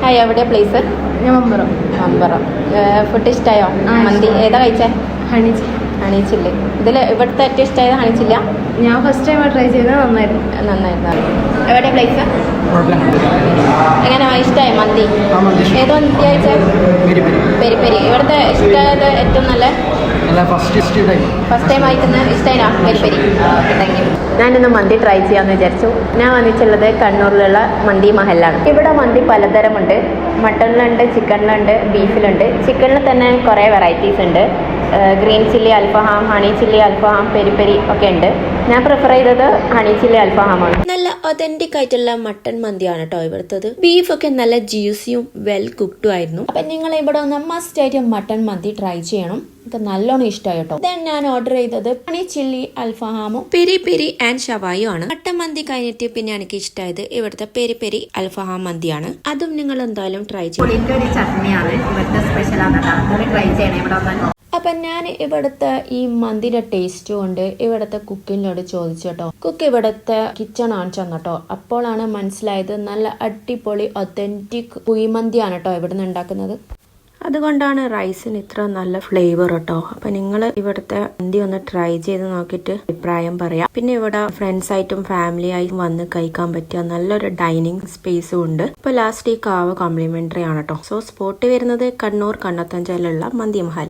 Hi, എവിടെയാ place? ഞാൻ Mambaram. Mambaram. Food ഇഷ്ടമായോ? മന്തി ഏതാ കഴിച്ചേ? ഹണി ഹണിച്ചില്ല. ഇതിൽ ഇവിടുത്തെ ഏറ്റവും ഇഷ്ടമായത് ഹണിച്ചില്ല. ഞാൻ ഫസ്റ്റ് ടൈം ട്രൈ ചെയ്തത് നന്നായിരുന്നു. എവിടെയാ പ്ലേസ്? എങ്ങനെ ഇഷ്ടമായി മന്തി? ഏത് മന്തി കഴിച്ചേ? Peri peri. ഇവിടുത്തെ ഇഷ്ടമായത് ഏറ്റവും നല്ല ഫസ്റ്റ് ടൈം വായിക്കുന്ന ഇഷ്ടമായിനാ പെരി പെരി? Thank you. ഞാനിന്ന് മന്തി ട്രൈ ചെയ്യാമെന്ന് വിചാരിച്ചു. ഞാൻ വന്നിട്ടുള്ളത് കണ്ണൂരിലുള്ള മന്തി മഹലാണ്. ഇവിടെ മന്തി പലതരമുണ്ട്. മട്ടണിലുണ്ട്, ചിക്കനിലുണ്ട്, ബീഫിലുണ്ട്. ചിക്കനിൽ തന്നെ കുറേ വെറൈറ്റീസ് ഉണ്ട്. ഗ്രീൻ ചില്ലി അൽഫഹാം, ഹണി ചില്ലി അൽഫഹാം, പെരി പെരി ഒക്കെ ഉണ്ട്. ഞാൻ പ്രിഫർ ചെയ്തത് ഹണി ചില്ലി അൽഫഹാമാണ്. നല്ല ഒതന്റിക് ആയിട്ടുള്ള മട്ടൺ മന്തിയാണ് കേട്ടോ ഇവിടുത്തത്. ബീഫൊക്കെ നല്ല ജ്യൂസിയും വെൽ കുക്ക്ഡും ആയിരുന്നു. അപ്പൊ നിങ്ങൾ ഇവിടെ ഒന്ന് മസ്റ്റ് ആയിട്ട് മട്ടൺ മന്തി ട്രൈ ചെയ്യണം. എനിക്ക് നല്ലോണം ഇഷ്ടമായി കേട്ടോ. ദെൻ ഞാൻ ഓർഡർ ചെയ്തത് ഹണി ചില്ലി അൽഫഹാമും പെരി പെരി ആൻഡ് ഷവായും ആണ്. മട്ടൺ മന്തി കഴിഞ്ഞിട്ട് പിന്നെ എനിക്ക് ഇഷ്ടമായത് ഇവിടുത്തെ പെരി പെരി അൽഫഹാം മന്തിയാണ്. അതും നിങ്ങൾ എന്തായാലും ട്രൈ ചെയ്യണം. ചട്നിയാണ് ഇവിടുത്തെ സ്പെഷ്യൽ ആണ്. ട്രൈ ചെയ്യണം ഇവിടെ. അപ്പൊ ഞാൻ ഇവിടുത്തെ ഈ മന്തിയുടെ ടേസ്റ്റ് കൊണ്ട് ഇവിടുത്തെ കുക്കിനോട് ചോദിച്ചു കേട്ടോ. കുക്ക് ഇവിടുത്തെ കിച്ചൺ കാണിച്ചു തന്നട്ടോ. അപ്പോഴാണ് മനസ്സിലായത് നല്ല അടിപൊളി ഒതന്റിക് കുഴിമന്തിയാണ് കേട്ടോ ഇവിടുന്ന് ഉണ്ടാക്കുന്നത്. അതുകൊണ്ടാണ് റൈസിന് ഇത്ര നല്ല ഫ്ലേവർ കേട്ടോ. അപ്പൊ നിങ്ങൾ ഇവിടുത്തെ മന്തി ഒന്ന് ട്രൈ ചെയ്ത് നോക്കിയിട്ട് അഭിപ്രായം പറയാം. പിന്നെ ഇവിടെ ഫ്രണ്ട്സ് ആയിട്ടും ഫാമിലി ആയിട്ടും വന്ന് കഴിക്കാൻ പറ്റിയ നല്ലൊരു ഡൈനിങ് സ്പേസും ഉണ്ട്. ഇപ്പൊ ലാസ്റ്റ് ഈ കാവ് കോംപ്ലിമെന്ററി ആണ് കേട്ടോ. സോ സ്പോട്ട് വരുന്നത് കണ്ണൂർ കണ്ണത്തഞ്ചലിലുള്ള മന്തി മഹൽ.